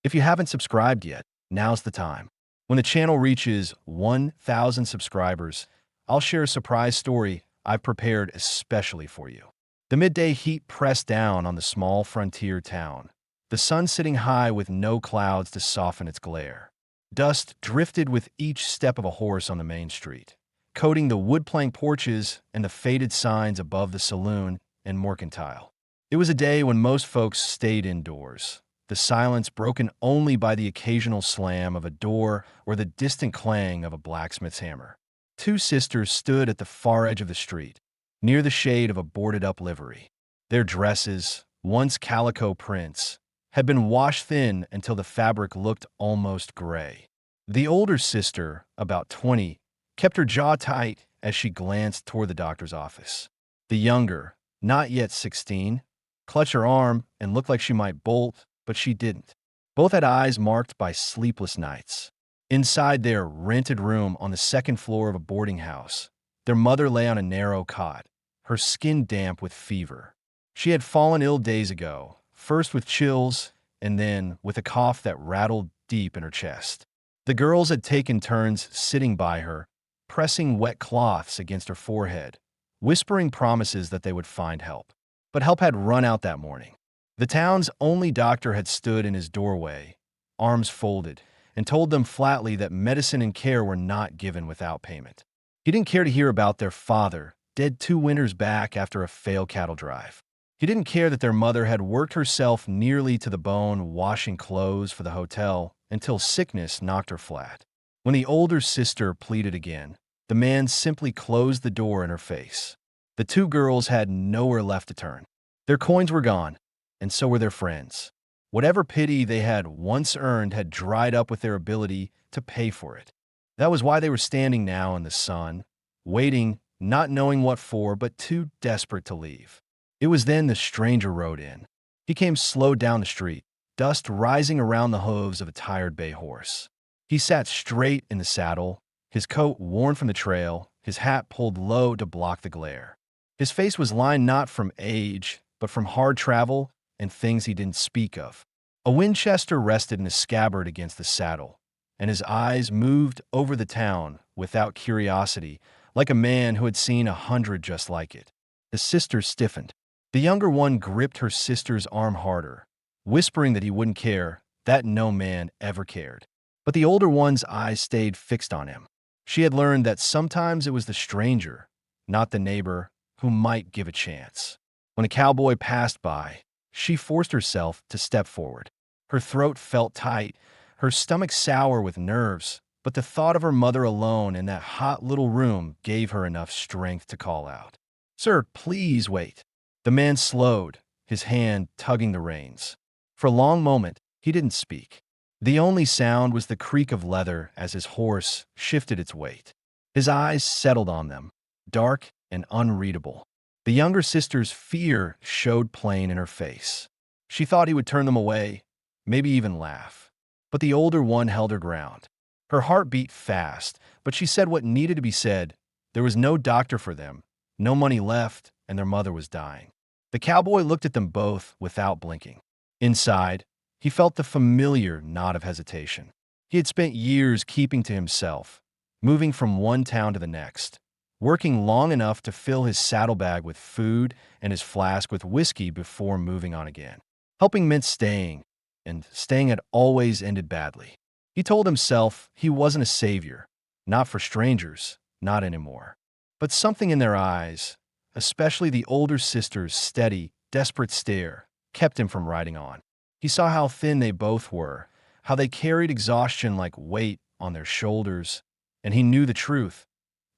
If you haven't subscribed yet, now's the time. When the channel reaches 1,000 subscribers, I'll share a surprise story I've prepared especially for you. The midday heat pressed down on the small frontier town, the sun sitting high with no clouds to soften its glare. Dust drifted with each step of a horse on the main street, coating the wood-plank porches and the faded signs above the saloon and mercantile. It was a day when most folks stayed indoors, the silence broken only by the occasional slam of a door or the distant clang of a blacksmith's hammer. Two sisters stood at the far edge of the street, near the shade of a boarded-up livery. Their dresses, once calico prints, had been washed thin until the fabric looked almost gray. The older sister, about 20, kept her jaw tight as she glanced toward the doctor's office. The younger, not yet 16, clutched her arm and looked like she might bolt, but she didn't. Both had eyes marked by sleepless nights. Inside their rented room on the second floor of a boarding house, their mother lay on a narrow cot, her skin damp with fever. She had fallen ill days ago, first with chills and then with a cough that rattled deep in her chest. The girls had taken turns sitting by her, pressing wet cloths against her forehead, whispering promises that they would find help. But help had run out that morning. The town's only doctor had stood in his doorway, arms folded, and told them flatly that medicine and care were not given without payment. He didn't care to hear about their father, dead 2 winters back after a failed cattle drive. He didn't care that their mother had worked herself nearly to the bone washing clothes for the hotel until sickness knocked her flat. When the older sister pleaded again, the man simply closed the door in her face. The 2 girls had nowhere left to turn. Their coins were gone, and so were their friends. Whatever pity they had once earned had dried up with their ability to pay for it. That was why they were standing now in the sun, waiting, not knowing what for, but too desperate to leave. It was then the stranger rode in. He came slow down the street, dust rising around the hooves of a tired bay horse. He sat straight in the saddle, his coat worn from the trail, his hat pulled low to block the glare. His face was lined not from age, but from hard travel and things he didn't speak of. A Winchester rested in a scabbard against the saddle, and his eyes moved over the town without curiosity, like a man who had seen 100 just like it. The sisters stiffened. The younger one gripped her sister's arm harder, whispering that he wouldn't care, that no man ever cared. But the older one's eyes stayed fixed on him. She had learned that sometimes it was the stranger, not the neighbor, who might give a chance. When a cowboy passed by, she forced herself to step forward. Her throat felt tight, her stomach sour with nerves, but the thought of her mother alone in that hot little room gave her enough strength to call out, "Sir, please wait." The man slowed, his hand tugging the reins. For a long moment, he didn't speak. The only sound was the creak of leather as his horse shifted its weight. His eyes settled on them, dark and unreadable. The younger sister's fear showed plain in her face. She thought he would turn them away, maybe even laugh. But the older one held her ground. Her heart beat fast, but she said what needed to be said. There was no doctor for them, no money left, and their mother was dying. The cowboy looked at them both without blinking. Inside, he felt the familiar nod of hesitation. He had spent years keeping to himself, moving from one town to the next, working long enough to fill his saddlebag with food and his flask with whiskey before moving on again. Helping meant staying, and staying had always ended badly. He told himself he wasn't a savior, not for strangers, not anymore. But something in their eyes, especially the older sister's steady, desperate stare, kept him from riding on. He saw how thin they both were, how they carried exhaustion like weight on their shoulders, and he knew the truth.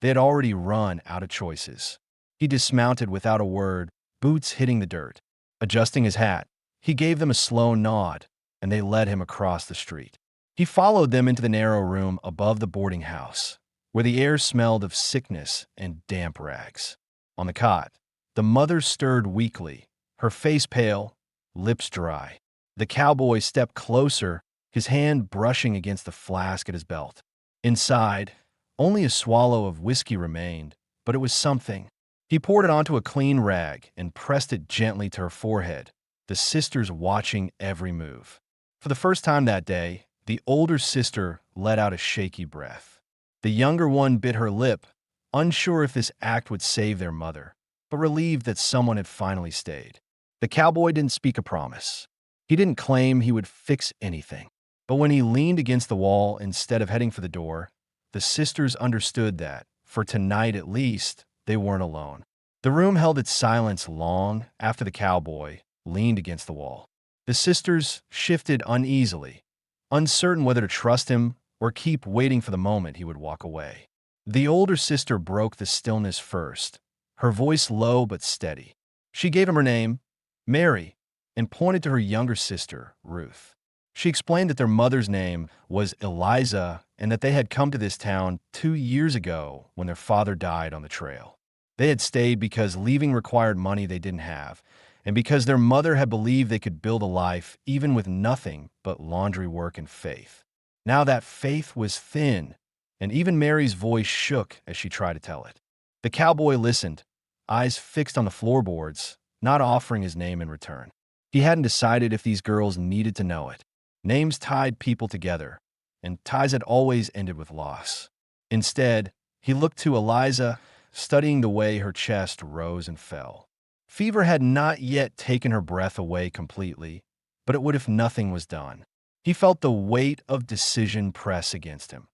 They had already run out of choices. He dismounted without a word, boots hitting the dirt. Adjusting his hat, he gave them a slow nod, and they led him across the street. He followed them into the narrow room above the boarding house, where the air smelled of sickness and damp rags. On the cot, the mother stirred weakly, her face pale, lips dry. The cowboy stepped closer, his hand brushing against the flask at his belt. Inside, only a swallow of whiskey remained, but it was something. He poured it onto a clean rag and pressed it gently to her forehead, the sisters watching every move. For the first time that day, the older sister let out a shaky breath. The younger one bit her lip, unsure if this act would save their mother, but relieved that someone had finally stayed. The cowboy didn't speak a promise. He didn't claim he would fix anything. But when he leaned against the wall instead of heading for the door, the sisters understood that, for tonight at least, they weren't alone. The room held its silence long after the cowboy leaned against the wall. The sisters shifted uneasily, uncertain whether to trust him or keep waiting for the moment he would walk away. The older sister broke the stillness first, her voice low but steady. She gave him her name, Mary, and pointed to her younger sister, Ruth. She explained that their mother's name was Eliza and that they had come to this town 2 years ago when their father died on the trail. They had stayed because leaving required money they didn't have, and because their mother had believed they could build a life even with nothing but laundry work and faith. Now that faith was thin, and even Mary's voice shook as she tried to tell it. The cowboy listened, eyes fixed on the floorboards, not offering his name in return. He hadn't decided if these girls needed to know it. Names tied people together, and ties had always ended with loss. Instead, he looked to Eliza, studying the way her chest rose and fell. Fever had not yet taken her breath away completely, but it would if nothing was done. He felt the weight of decision press against him.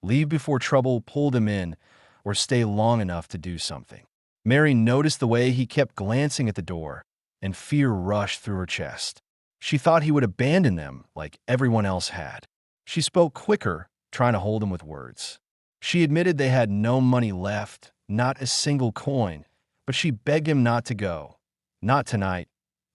Leave before trouble pulled him in, or stay long enough to do something. Mary noticed the way he kept glancing at the door, and fear rushed through her chest. She thought he would abandon them like everyone else had. She spoke quicker, trying to hold him with words. She admitted they had no money left, not a single coin, but she begged him not to go. Not tonight,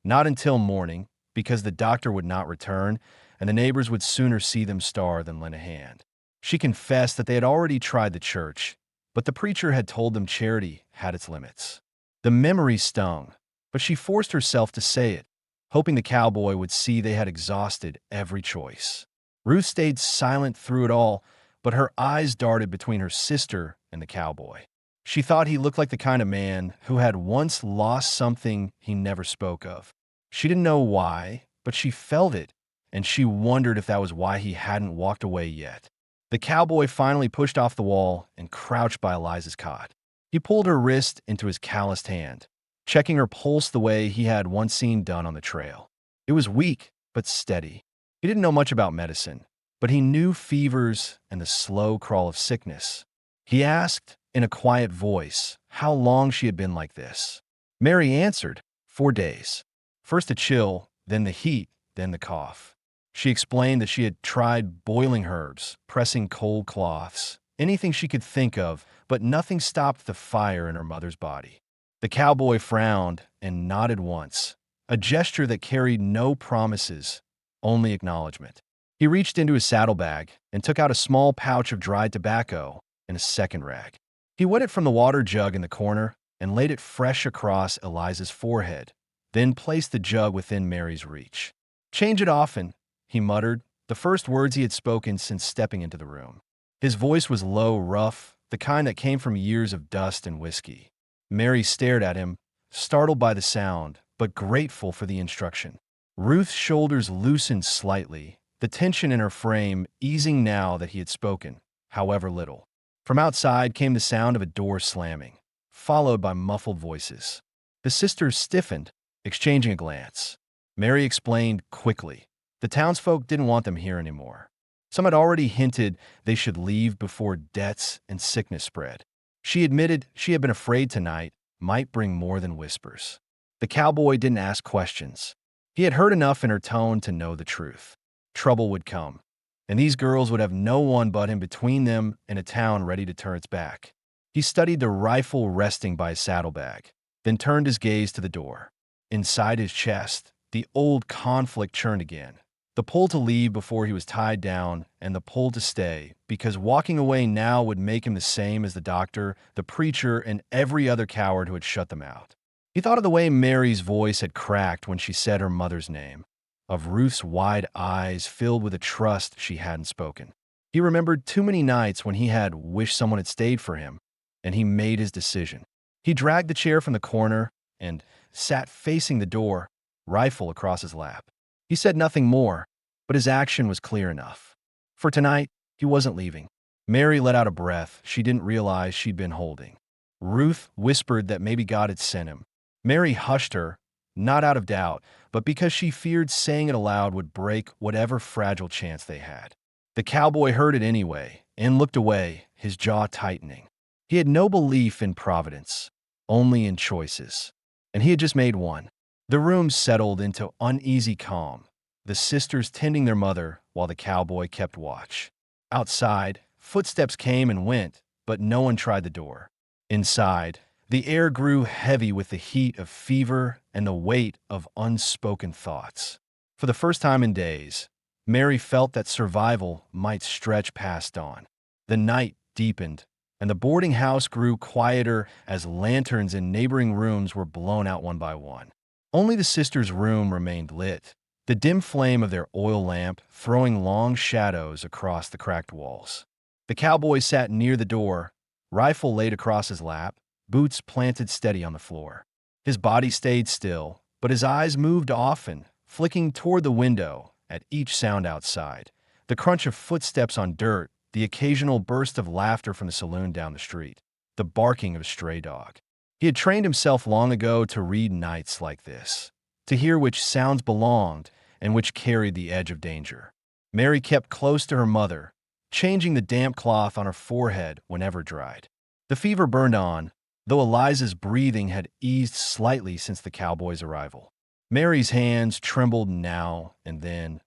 not until morning, because the doctor would not return, and the neighbors would sooner see them starve than lend a hand. She confessed that they had already tried the church, but the preacher had told them charity had its limits. The memory stung, but she forced herself to say it, hoping the cowboy would see they had exhausted every choice. Ruth stayed silent through it all, but her eyes darted between her sister and the cowboy. She thought he looked like the kind of man who had once lost something he never spoke of. She didn't know why, but she felt it, and she wondered if that was why he hadn't walked away yet. The cowboy finally pushed off the wall and crouched by Eliza's cot. He pulled her wrist into his calloused hand, checking her pulse the way he had once seen done on the trail. It was weak, but steady. He didn't know much about medicine, but he knew fevers and the slow crawl of sickness. He asked, in a quiet voice, how long she had been like this. Mary answered, 4 days. First a chill, then the heat, then the cough. She explained that she had tried boiling herbs, pressing cold cloths, anything she could think of, but nothing stopped the fire in her mother's body. The cowboy frowned and nodded once, a gesture that carried no promises, only acknowledgement. He reached into his saddlebag and took out a small pouch of dried tobacco and a second rag. He wet it from the water jug in the corner and laid it fresh across Eliza's forehead, then placed the jug within Mary's reach. "Change it often," he muttered, the first words he had spoken since stepping into the room. His voice was low, rough, the kind that came from years of dust and whiskey. Mary stared at him, startled by the sound, but grateful for the instruction. Ruth's shoulders loosened slightly, the tension in her frame easing now that he had spoken, however little. From outside came the sound of a door slamming, followed by muffled voices. The sisters stiffened, exchanging a glance. Mary explained quickly. The townsfolk didn't want them here anymore. Some had already hinted they should leave before debts and sickness spread. She admitted she had been afraid tonight might bring more than whispers. The cowboy didn't ask questions. He had heard enough in her tone to know the truth. Trouble would come, and these girls would have no one but him between them and a town ready to turn its back. He studied the rifle resting by his saddlebag, then turned his gaze to the door. Inside his chest, the old conflict churned again. The pull to leave before he was tied down, and the pull to stay, because walking away now would make him the same as the doctor, the preacher, and every other coward who had shut them out. He thought of the way Mary's voice had cracked when she said her mother's name, of Ruth's wide eyes filled with a trust she hadn't spoken. He remembered too many nights when he had wished someone had stayed for him, and he made his decision. He dragged the chair from the corner and sat facing the door, rifle across his lap. He said nothing more, but his action was clear enough. For tonight, he wasn't leaving. Mary let out a breath she didn't realize she'd been holding. Ruth whispered that maybe God had sent him. Mary hushed her, not out of doubt, but because she feared saying it aloud would break whatever fragile chance they had. The cowboy heard it anyway and looked away, his jaw tightening. He had no belief in providence, only in choices. And he had just made one. The room settled into uneasy calm, the sisters tending their mother while the cowboy kept watch. Outside, footsteps came and went, but no one tried the door. Inside, the air grew heavy with the heat of fever and the weight of unspoken thoughts. For the first time in days, Mary felt that survival might stretch past dawn. The night deepened, and the boarding house grew quieter as lanterns in neighboring rooms were blown out one by one. Only the sisters' room remained lit, the dim flame of their oil lamp throwing long shadows across the cracked walls. The cowboy sat near the door, rifle laid across his lap, boots planted steady on the floor. His body stayed still, but his eyes moved often, flicking toward the window at each sound outside. The crunch of footsteps on dirt, the occasional burst of laughter from the saloon down the street, the barking of a stray dog. He had trained himself long ago to read nights like this, to hear which sounds belonged and which carried the edge of danger. Mary kept close to her mother, changing the damp cloth on her forehead whenever dried. The fever burned on, though Eliza's breathing had eased slightly since the cowboy's arrival. Mary's hands trembled now and then,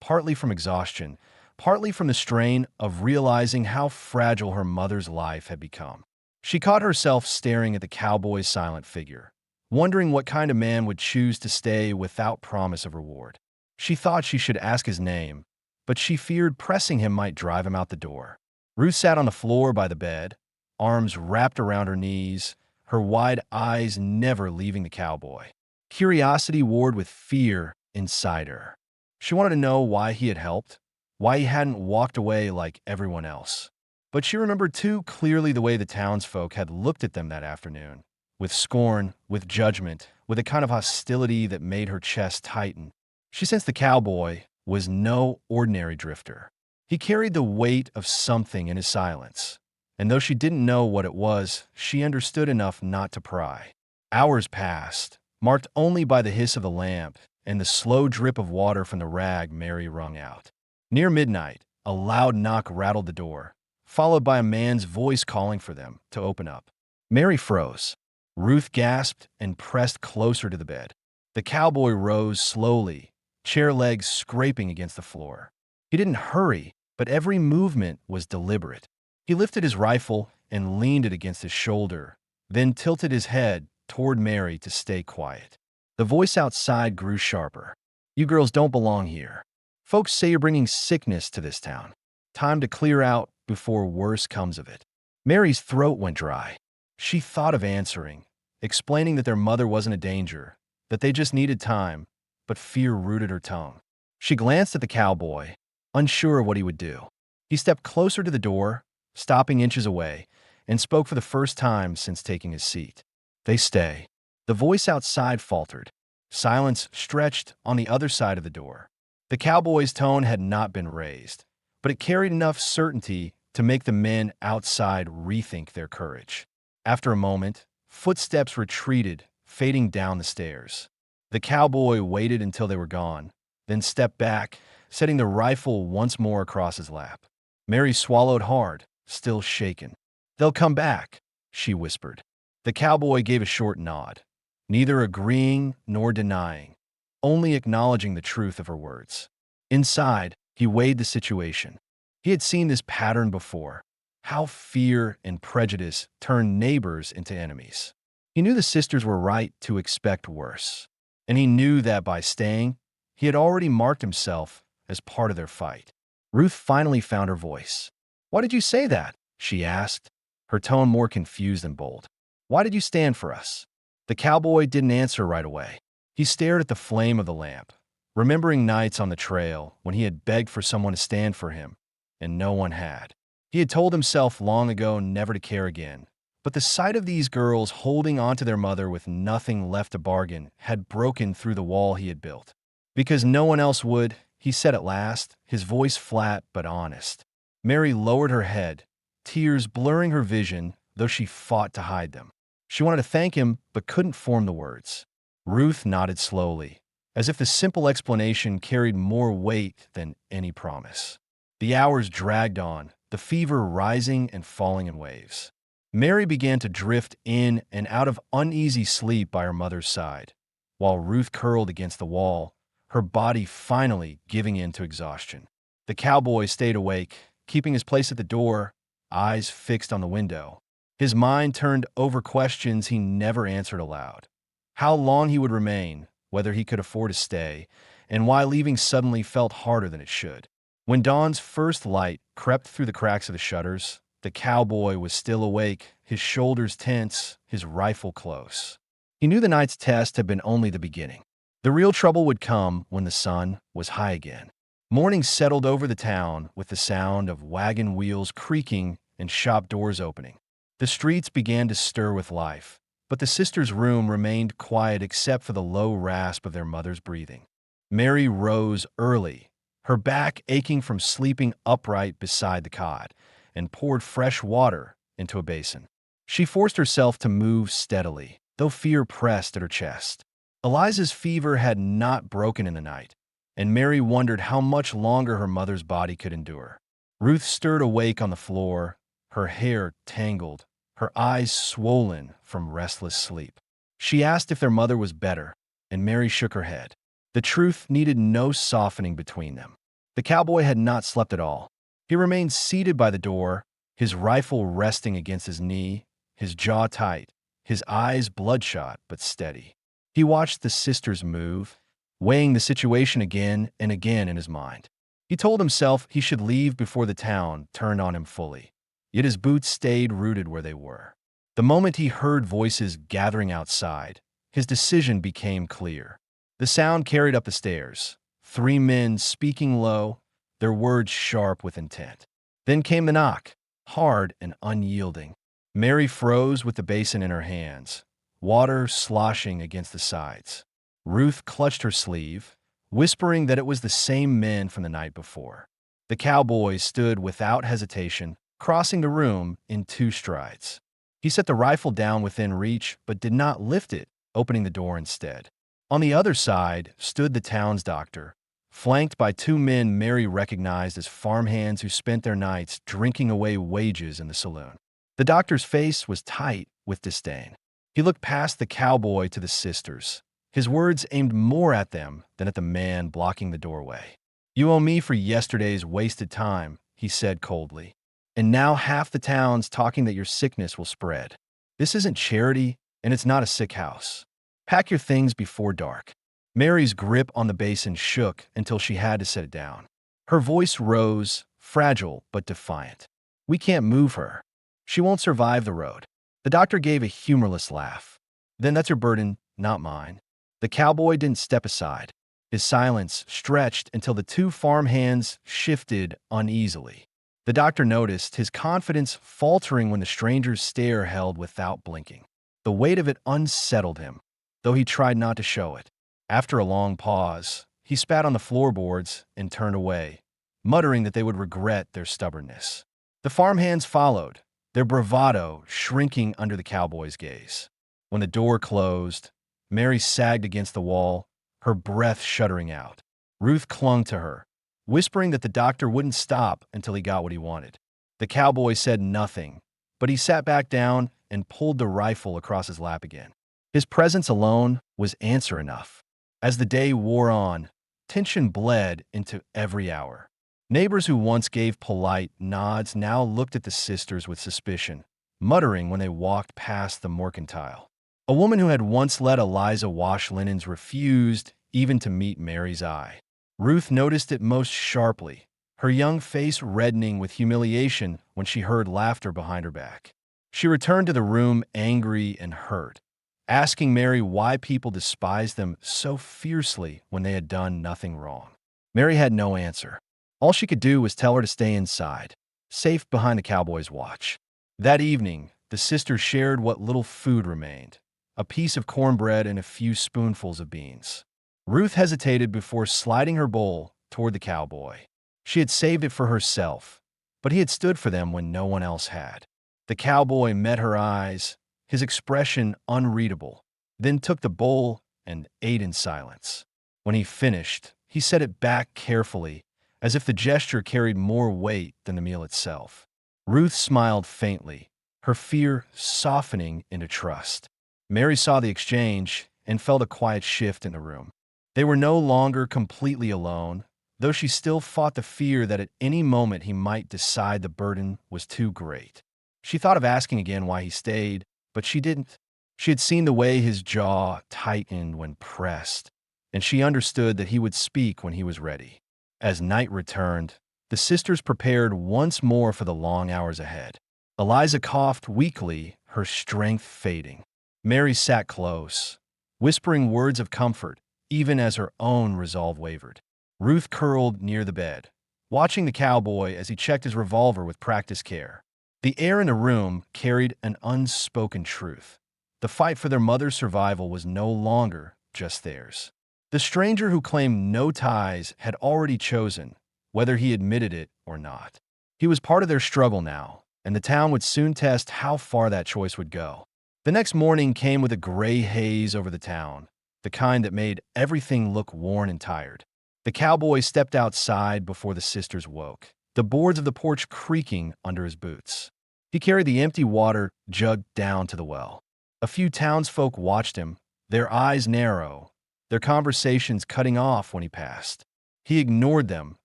partly from exhaustion, partly from the strain of realizing how fragile her mother's life had become. She caught herself staring at the cowboy's silent figure, wondering what kind of man would choose to stay without promise of reward. She thought she should ask his name, but she feared pressing him might drive him out the door. Ruth sat on the floor by the bed, arms wrapped around her knees, her wide eyes never leaving the cowboy. Curiosity warred with fear inside her. She wanted to know why he had helped, why he hadn't walked away like everyone else. But she remembered too clearly the way the townsfolk had looked at them that afternoon, with scorn, with judgment, with a kind of hostility that made her chest tighten. She sensed the cowboy was no ordinary drifter. He carried the weight of something in his silence, and though she didn't know what it was, she understood enough not to pry. Hours passed, marked only by the hiss of the lamp and the slow drip of water from the rag Mary wrung out. Near midnight, a loud knock rattled the door, followed by a man's voice calling for them to open up. Mary froze. Ruth gasped and pressed closer to the bed. The cowboy rose slowly, chair legs scraping against the floor. He didn't hurry, but every movement was deliberate. He lifted his rifle and leaned it against his shoulder, then tilted his head toward Mary to stay quiet. The voice outside grew sharper. "You girls don't belong here. Folks say you're bringing sickness to this town. Time to clear out before worse comes of it." Mary's throat went dry. She thought of answering, explaining that their mother wasn't a danger, that they just needed time, but fear rooted her tongue. She glanced at the cowboy, unsure of what he would do. He stepped closer to the door, stopping inches away, and spoke for the first time since taking his seat. "They stay." The voice outside faltered. Silence stretched on the other side of the door. The cowboy's tone had not been raised, but it carried enough certainty to make the men outside rethink their courage. After a moment, footsteps retreated, fading down the stairs. The cowboy waited until they were gone, then stepped back, setting the rifle once more across his lap. Mary swallowed hard, still shaken. "They'll come back," she whispered. The cowboy gave a short nod, neither agreeing nor denying, only acknowledging the truth of her words. Inside, he weighed the situation. He had seen this pattern before, how fear and prejudice turned neighbors into enemies. He knew the sisters were right to expect worse, and he knew that by staying, he had already marked himself as part of their fight. Ruth finally found her voice. "Why did you say that?" she asked, her tone more confused than bold. "Why did you stand for us?" The cowboy didn't answer right away. He stared at the flame of the lamp, remembering nights on the trail when he had begged for someone to stand for him, and no one had. He had told himself long ago never to care again, but the sight of these girls holding onto their mother with nothing left to bargain had broken through the wall he had built. Because no one else would, he said at last, his voice flat but honest. Mary lowered her head, tears blurring her vision, though she fought to hide them. She wanted to thank him, but couldn't form the words. Ruth nodded slowly, as if the simple explanation carried more weight than any promise. The hours dragged on, the fever rising and falling in waves. Mary began to drift in and out of uneasy sleep by her mother's side, while Ruth curled against the wall, her body finally giving in to exhaustion. The cowboy stayed awake, keeping his place at the door, eyes fixed on the window. His mind turned over questions he never answered aloud. How long he would remain, whether he could afford to stay, and why leaving suddenly felt harder than it should. When dawn's first light crept through the cracks of the shutters, the cowboy was still awake, his shoulders tense, his rifle close. He knew the night's test had been only the beginning. The real trouble would come when the sun was high again. Morning settled over the town with the sound of wagon wheels creaking and shop doors opening. The streets began to stir with life, but the sisters' room remained quiet except for the low rasp of their mother's breathing. Mary rose early, her back aching from sleeping upright beside the cot, and poured fresh water into a basin. She forced herself to move steadily, though fear pressed at her chest. Eliza's fever had not broken in the night, and Mary wondered how much longer her mother's body could endure. Ruth stirred awake on the floor, her hair tangled, her eyes swollen from restless sleep. She asked if their mother was better, and Mary shook her head. The truth needed no softening between them. The cowboy had not slept at all. He remained seated by the door, his rifle resting against his knee, his jaw tight, his eyes bloodshot but steady. He watched the sisters move, weighing the situation again and again in his mind. He told himself he should leave before the town turned on him fully. Yet his boots stayed rooted where they were. The moment he heard voices gathering outside, his decision became clear. The sound carried up the stairs, 3 men speaking low, their words sharp with intent. Then came the knock, hard and unyielding. Mary froze with the basin in her hands, water sloshing against the sides. Ruth clutched her sleeve, whispering that it was the same men from the night before. The cowboy stood without hesitation, crossing the room in 2 strides. He set the rifle down within reach, but did not lift it, opening the door instead. On the other side stood the town's doctor, flanked by 2 men Mary recognized as farmhands who spent their nights drinking away wages in the saloon. The doctor's face was tight with disdain. He looked past the cowboy to the sisters, his words aimed more at them than at the man blocking the doorway. "You owe me for yesterday's wasted time," he said coldly. "And now half the town's talking that your sickness will spread. This isn't charity, and it's not a sick house. Pack your things before dark." Mary's grip on the basin shook until she had to set it down. Her voice rose, fragile but defiant. "We can't move her. She won't survive the road." The doctor gave a humorless laugh. "Then that's your burden, not mine." The cowboy didn't step aside. His silence stretched until the 2 farmhands shifted uneasily. The doctor noticed his confidence faltering when the stranger's stare held without blinking. The weight of it unsettled him, though he tried not to show it. After a long pause, he spat on the floorboards and turned away, muttering that they would regret their stubbornness. The farmhands followed, their bravado shrinking under the cowboy's gaze. When the door closed, Mary sagged against the wall, her breath shuddering out. Ruth clung to her, whispering that the doctor wouldn't stop until he got what he wanted. The cowboy said nothing, but he sat back down and pulled the rifle across his lap again. His presence alone was answer enough. As the day wore on, tension bled into every hour. Neighbors who once gave polite nods now looked at the sisters with suspicion, muttering when they walked past the mercantile. A woman who had once let Eliza wash linens refused even to meet Mary's eye. Ruth noticed it most sharply, her young face reddening with humiliation when she heard laughter behind her back. She returned to the room angry and hurt, asking Mary why people despised them so fiercely when they had done nothing wrong. Mary had no answer. All she could do was tell her to stay inside, safe behind the cowboy's watch. That evening, the sisters shared what little food remained, a piece of cornbread and a few spoonfuls of beans. Ruth hesitated before sliding her bowl, toward the cowboy. She had saved it for herself, but he had stood for them when no one else had. The cowboy met her eyes, his expression unreadable, then took the bowl and ate in silence. When he finished, he set it back carefully, as if the gesture carried more weight than the meal itself. Ruth smiled faintly, her fear softening into trust. Mary saw the exchange and felt a quiet shift in the room. They were no longer completely alone, though she still fought the fear that at any moment he might decide the burden was too great. She thought of asking again why he stayed, but she didn't. She had seen the way his jaw tightened when pressed, and she understood that he would speak when he was ready. As night returned, the sisters prepared once more for the long hours ahead. Eliza coughed weakly, her strength fading. Mary sat close, whispering words of comfort, even as her own resolve wavered. Ruth curled near the bed, watching the cowboy as he checked his revolver with practiced care. The air in the room carried an unspoken truth. The fight for their mother's survival was no longer just theirs. The stranger who claimed no ties had already chosen, whether he admitted it or not. He was part of their struggle now, and the town would soon test how far that choice would go. The next morning came with a gray haze over the town, the kind that made everything look worn and tired. The cowboy stepped outside before the sisters woke, the boards of the porch creaking under his boots. He carried the empty water jug down to the well. A few townsfolk watched him, their eyes narrow, their conversations cutting off when he passed. He ignored them,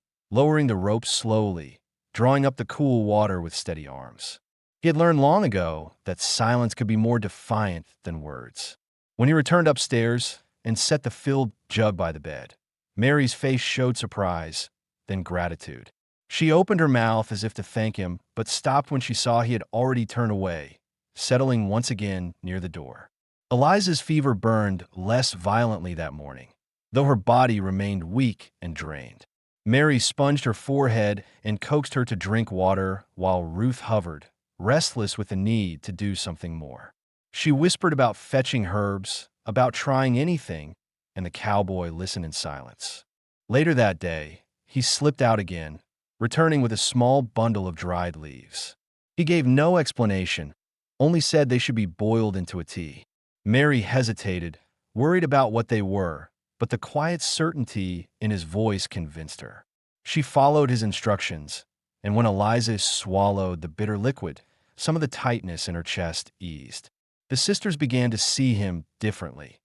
lowering the rope slowly, drawing up the cool water with steady arms. He had learned long ago that silence could be more defiant than words. When he returned upstairs and set the filled jug by the bed, Mary's face showed surprise, then gratitude. She opened her mouth as if to thank him, but stopped when she saw he had already turned away, settling once again near the door. Eliza's fever burned less violently that morning, though her body remained weak and drained. Mary sponged her forehead and coaxed her to drink water while Ruth hovered, restless with the need to do something more. She whispered about fetching herbs, about trying anything, and the cowboy listened in silence. Later that day, he slipped out again, returning with a small bundle of dried leaves. He gave no explanation, only said they should be boiled into a tea. Mary hesitated, worried about what they were, but the quiet certainty in his voice convinced her. She followed his instructions, and when Eliza swallowed the bitter liquid, some of the tightness in her chest eased. The sisters began to see him differently,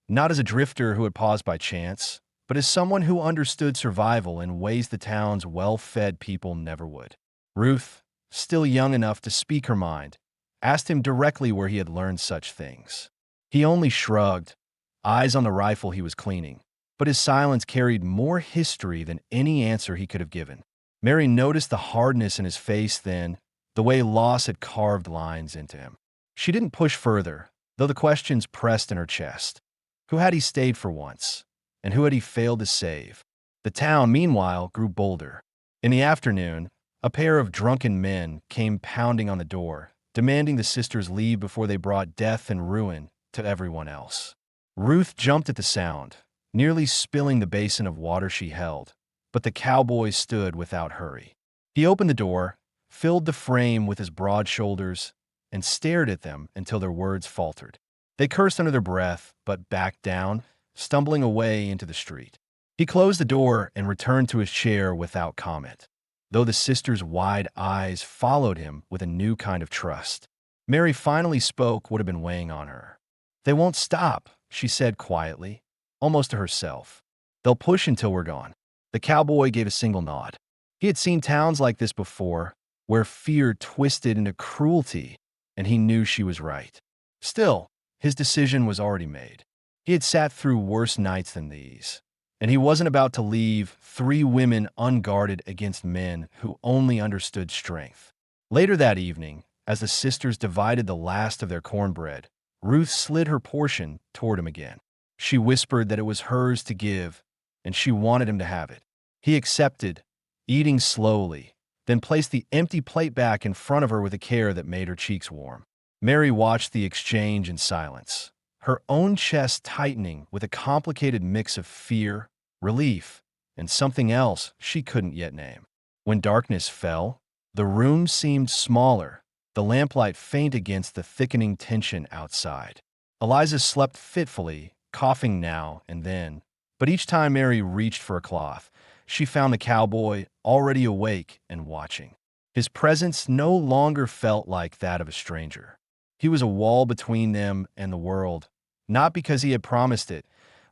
not as a drifter who had paused by chance, but as someone who understood survival in ways the town's well-fed people never would. Ruth, still young enough to speak her mind, asked him directly where he had learned such things. He only shrugged, eyes on the rifle he was cleaning, but his silence carried more history than any answer he could have given. Mary noticed the hardness in his face then, the way loss had carved lines into him. She didn't push further, though the questions pressed in her chest. Who had he stayed for once? And who had he failed to save? The town, meanwhile, grew bolder. In the afternoon, a pair of drunken men came pounding on the door, demanding the sisters leave before they brought death and ruin to everyone else. Ruth jumped at the sound, nearly spilling the basin of water she held, but the cowboy stood without hurry. He opened the door, filled the frame with his broad shoulders, and stared at them until their words faltered. They cursed under their breath, but backed down, stumbling away into the street. He closed the door and returned to his chair without comment, though the sisters' wide eyes followed him with a new kind of trust. Mary finally spoke what had been weighing on her. "They won't stop," she said quietly, almost to herself. "They'll push until we're gone." The cowboy gave a single nod. He had seen towns like this before, where fear twisted into cruelty, and he knew she was right. Still, his decision was already made. He had sat through worse nights than these, and he wasn't about to leave 3 women unguarded against men who only understood strength. Later that evening, as the sisters divided the last of their cornbread, Ruth slid her portion toward him again. She whispered that it was hers to give, and she wanted him to have it. He accepted, eating slowly, then placed the empty plate back in front of her with a care that made her cheeks warm. Mary watched the exchange in silence, her own chest tightening with a complicated mix of fear, relief, and something else she couldn't yet name. When darkness fell, the room seemed smaller, the lamplight faint against the thickening tension outside. Eliza slept fitfully, coughing now and then, but each time Mary reached for a cloth, she found the cowboy already awake and watching. His presence no longer felt like that of a stranger. He was a wall between them and the world, not because he had promised it,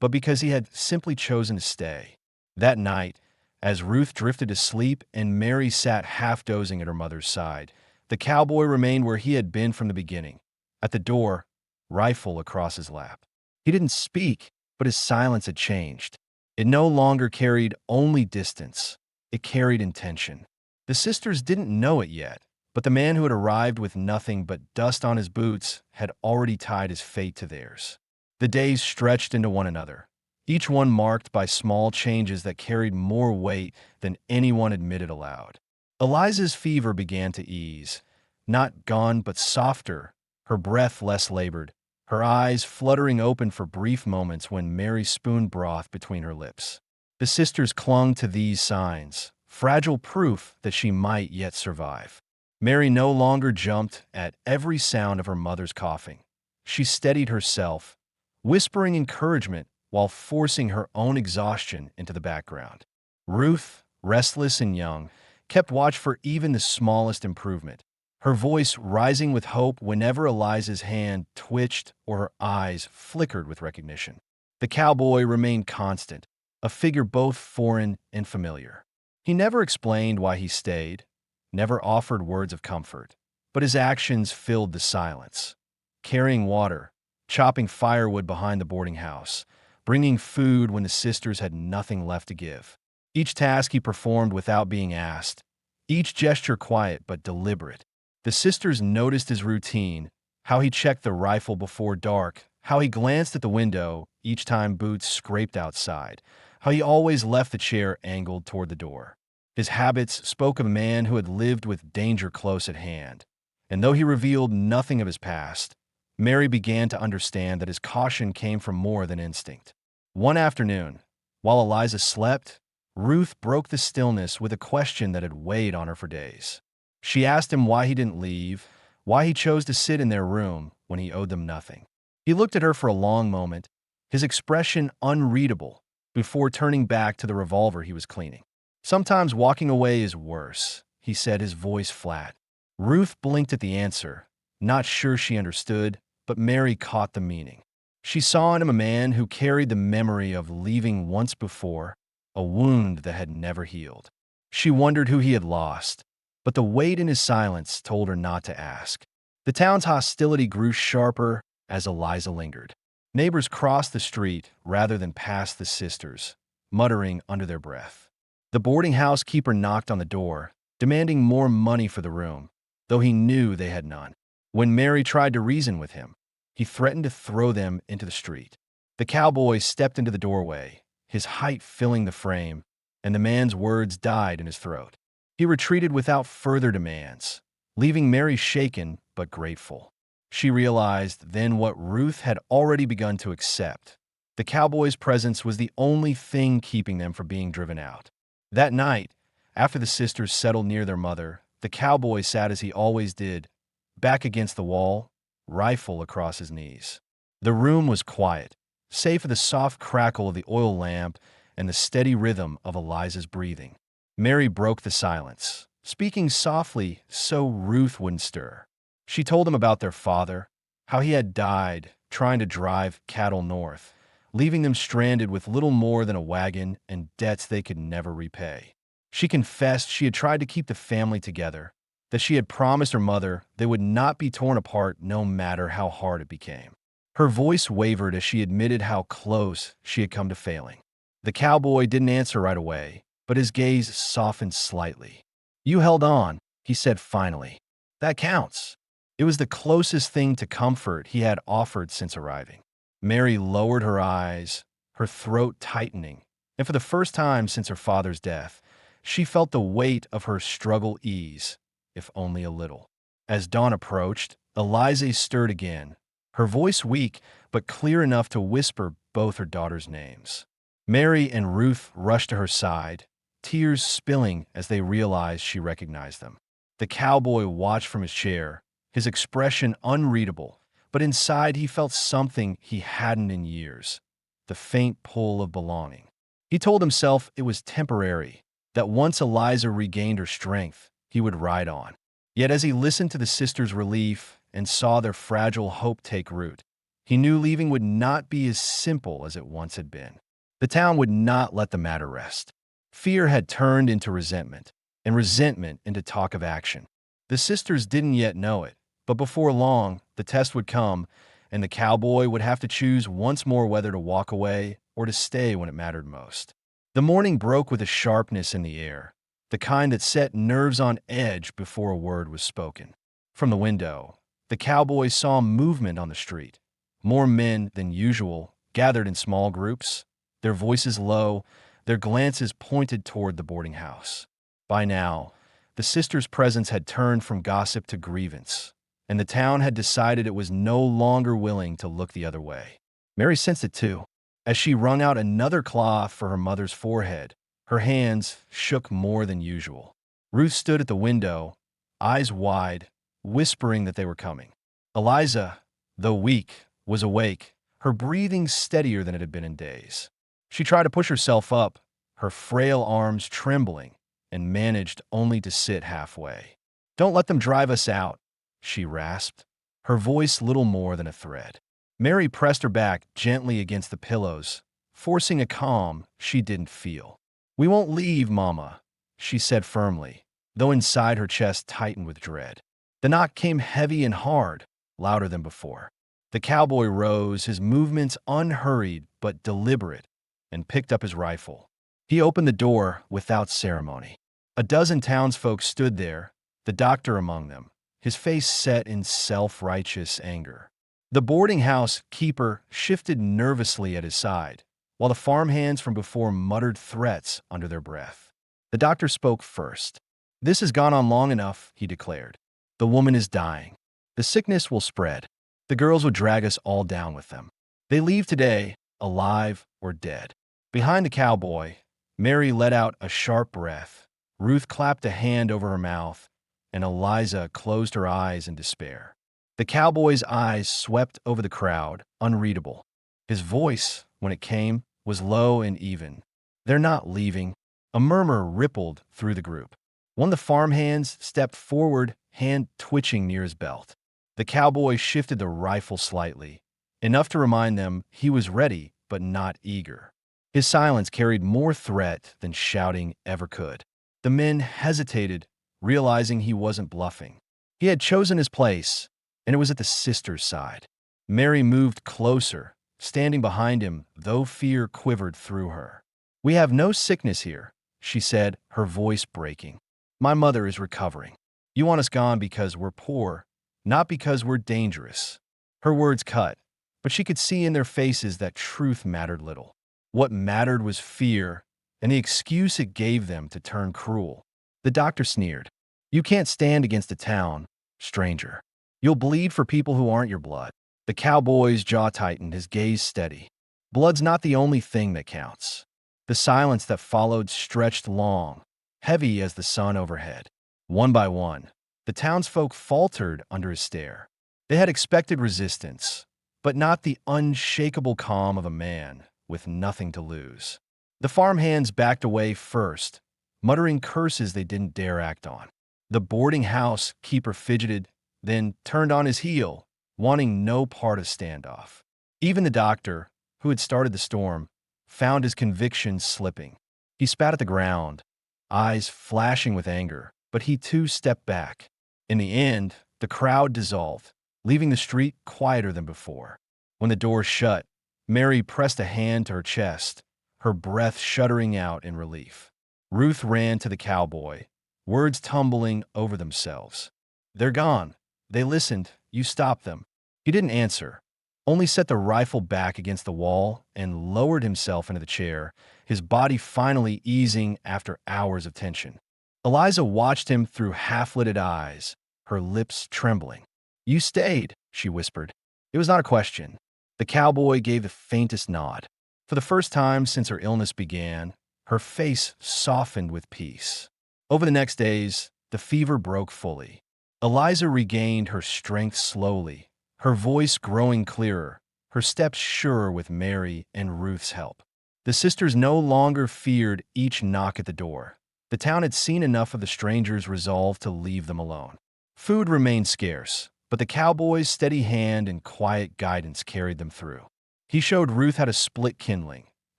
but because he had simply chosen to stay. That night, as Ruth drifted to sleep and Mary sat half-dozing at her mother's side, the cowboy remained where he had been from the beginning, at the door, rifle across his lap. He didn't speak, but his silence had changed. It no longer carried only distance. It carried intention. The sisters didn't know it yet, but the man who had arrived with nothing but dust on his boots had already tied his fate to theirs. The days stretched into one another, each one marked by small changes that carried more weight than anyone admitted aloud. Eliza's fever began to ease, not gone but softer, her breath less labored, her eyes fluttering open for brief moments when Mary spooned broth between her lips. The sisters clung to these signs, fragile proof that she might yet survive. Mary no longer jumped at every sound of her mother's coughing. She steadied herself, whispering encouragement while forcing her own exhaustion into the background. Ruth, restless and young, kept watch for even the smallest improvement, her voice rising with hope whenever Eliza's hand twitched or her eyes flickered with recognition. The cowboy remained constant, a figure both foreign and familiar. He never explained why he stayed, never offered words of comfort, but his actions filled the silence. Carrying water, chopping firewood behind the boarding house, bringing food when the sisters had nothing left to give. Each task he performed without being asked, each gesture quiet but deliberate. The sisters noticed his routine, how he checked the rifle before dark, how he glanced at the window each time boots scraped outside, how he always left the chair angled toward the door. His habits spoke of a man who had lived with danger close at hand, and though he revealed nothing of his past, Mary began to understand that his caution came from more than instinct. One afternoon, while Eliza slept, Ruth broke the stillness with a question that had weighed on her for days. She asked him why he didn't leave, why he chose to sit in their room when he owed them nothing. He looked at her for a long moment, his expression unreadable, before turning back to the revolver he was cleaning. "Sometimes walking away is worse," he said, his voice flat. Ruth blinked at the answer, not sure she understood, but Mary caught the meaning. She saw in him a man who carried the memory of leaving once before, a wound that had never healed. She wondered who he had lost, but the weight in his silence told her not to ask. The town's hostility grew sharper as Eliza lingered. Neighbors crossed the street rather than past the sisters, muttering under their breath. The boarding house keeper knocked on the door, demanding more money for the room, though he knew they had none. When Mary tried to reason with him, he threatened to throw them into the street. The cowboy stepped into the doorway, his height filling the frame, and the man's words died in his throat. He retreated without further demands, leaving Mary shaken but grateful. She realized then what Ruth had already begun to accept. The cowboy's presence was the only thing keeping them from being driven out. That night, after the sisters settled near their mother, the cowboy sat as he always did, back against the wall, rifle across his knees. The room was quiet, save for the soft crackle of the oil lamp and the steady rhythm of Eliza's breathing. Mary broke the silence, speaking softly so Ruth wouldn't stir. She told him about their father, how he had died trying to drive cattle north, leaving them stranded with little more than a wagon and debts they could never repay. She confessed she had tried to keep the family together, that she had promised her mother they would not be torn apart no matter how hard it became. Her voice wavered as she admitted how close she had come to failing. The cowboy didn't answer right away, but his gaze softened slightly. "You held on," he said finally. "That counts." It was the closest thing to comfort he had offered since arriving. Mary lowered her eyes, her throat tightening, and for the first time since her father's death, she felt the weight of her struggle ease, if only a little. As dawn approached, Eliza stirred again, her voice weak but clear enough to whisper both her daughter's names. Mary and Ruth rushed to her side, tears spilling as they realized she recognized them. The cowboy watched from his chair, his expression unreadable, but inside he felt something he hadn't in years, the faint pull of belonging. He told himself it was temporary, that once Eliza regained her strength, he would ride on. Yet as he listened to the sisters' relief and saw their fragile hope take root, he knew leaving would not be as simple as it once had been. The town would not let the matter rest. Fear had turned into resentment, and resentment into talk of action. The sisters didn't yet know it, but before long, the test would come, and the cowboy would have to choose once more whether to walk away or to stay when it mattered most. The morning broke with a sharpness in the air, the kind that set nerves on edge before a word was spoken. From the window, the cowboy saw movement on the street. More men than usual gathered in small groups, their voices low, their glances pointed toward the boarding house. By now, the sisters' presence had turned from gossip to grievance, and the town had decided it was no longer willing to look the other way. Mary sensed it too. As she wrung out another cloth for her mother's forehead, her hands shook more than usual. Ruth stood at the window, eyes wide, whispering that they were coming. Eliza, though weak, was awake, her breathing steadier than it had been in days. She tried to push herself up, her frail arms trembling, and managed only to sit halfway. "Don't let them drive us out," she rasped, her voice little more than a thread. Mary pressed her back gently against the pillows, forcing a calm she didn't feel. "We won't leave, Mama," she said firmly, though inside her chest tightened with dread. The knock came heavy and hard, louder than before. The cowboy rose, his movements unhurried but deliberate, and picked up his rifle. He opened the door without ceremony. A dozen townsfolk stood there, the doctor among them, his face set in self-righteous anger. The boarding house keeper shifted nervously at his side, while the farmhands from before muttered threats under their breath. The doctor spoke first. "This has gone on long enough," he declared. "The woman is dying. The sickness will spread. The girls would drag us all down with them. They leave today, alive or dead." Behind the cowboy, Mary let out a sharp breath. Ruth clapped a hand over her mouth, and Eliza closed her eyes in despair. The cowboy's eyes swept over the crowd, unreadable. His voice, when it came, was low and even. "They're not leaving." A murmur rippled through the group. One of the farmhands stepped forward, hand twitching near his belt. The cowboy shifted the rifle slightly, enough to remind them he was ready but not eager. His silence carried more threat than shouting ever could. The men hesitated, realizing he wasn't bluffing. He had chosen his place, and it was at the sisters' side. Mary moved closer, standing behind him, though fear quivered through her. "We have no sickness here," she said, her voice breaking. "My mother is recovering. You want us gone because we're poor, not because we're dangerous." Her words cut, but she could see in their faces that truth mattered little. What mattered was fear, and the excuse it gave them to turn cruel. The doctor sneered. "You can't stand against a town, stranger. You'll bleed for people who aren't your blood." The cowboy's jaw tightened, his gaze steady. Blood's not the only thing that counts. The silence that followed stretched long, heavy as the sun overhead. One by one, the townsfolk faltered under his stare. They had expected resistance, but not the unshakable calm of a man with nothing to lose. The farmhands backed away first, muttering curses they didn't dare act on. The boarding house keeper fidgeted, then turned on his heel, wanting no part of standoff. Even the doctor, who had started the storm, found his conviction slipping. He spat at the ground, eyes flashing with anger, but he too stepped back. In the end, the crowd dissolved, leaving the street quieter than before. When the door shut, Mary pressed a hand to her chest, her breath shuddering out in relief. Ruth ran to the cowboy, words tumbling over themselves. "They're gone. They listened. You stopped them." He didn't answer, only set the rifle back against the wall and lowered himself into the chair, his body finally easing after hours of tension. Eliza watched him through half-lidded eyes, her lips trembling. "You stayed," she whispered. It was not a question. The cowboy gave the faintest nod. For the first time since her illness began, her face softened with peace. Over the next days, the fever broke fully. Eliza regained her strength slowly, her voice growing clearer, her steps surer with Mary and Ruth's help. The sisters no longer feared each knock at the door. The town had seen enough of the strangers' resolve to leave them alone. Food remained scarce, but the cowboy's steady hand and quiet guidance carried them through. He showed Ruth how to split kindling,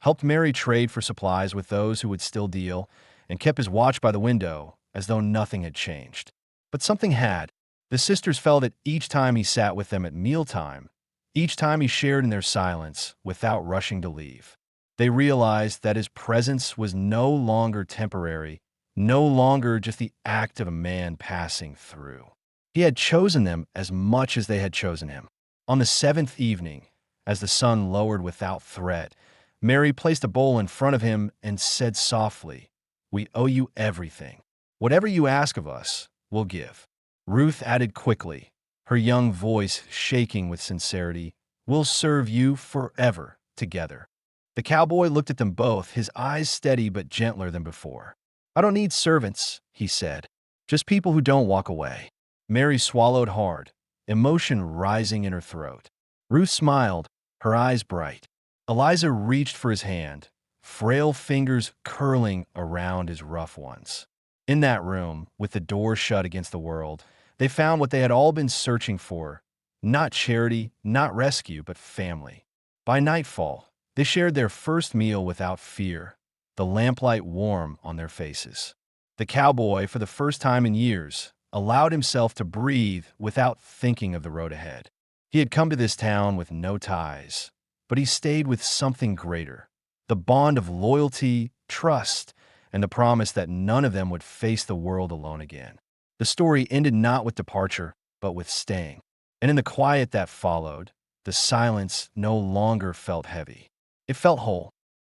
helped Mary trade for supplies with those who would still deal, and kept his watch by the window as though nothing had changed. But something had. The sisters felt it each time he sat with them at mealtime, each time he shared in their silence without rushing to leave. They realized that his presence was no longer temporary, no longer just the act of a man passing through. He had chosen them as much as they had chosen him. On the seventh evening, as the sun lowered without threat, Mary placed a bowl in front of him and said softly, "We owe you everything. Whatever you ask of us, we'll give." Ruth added quickly, her young voice shaking with sincerity, "We'll serve you forever together." The cowboy looked at them both, his eyes steady but gentler than before. "I don't need servants," he said. "Just people who don't walk away." Mary swallowed hard, emotion rising in her throat. Ruth smiled, her eyes bright. Eliza reached for his hand, frail fingers curling around his rough ones. In that room, with the door shut against the world, they found what they had all been searching for: not charity, not rescue, but family. By nightfall, they shared their first meal without fear, the lamplight warm on their faces. The cowboy, for the first time in years, allowed himself to breathe without thinking of the road ahead. He had come to this town with no ties, but he stayed with something greater: the bond of loyalty, trust, and the promise that none of them would face the world alone again. The story ended not with departure, but with staying. And in the quiet that followed, the silence no longer felt heavy. It felt whole.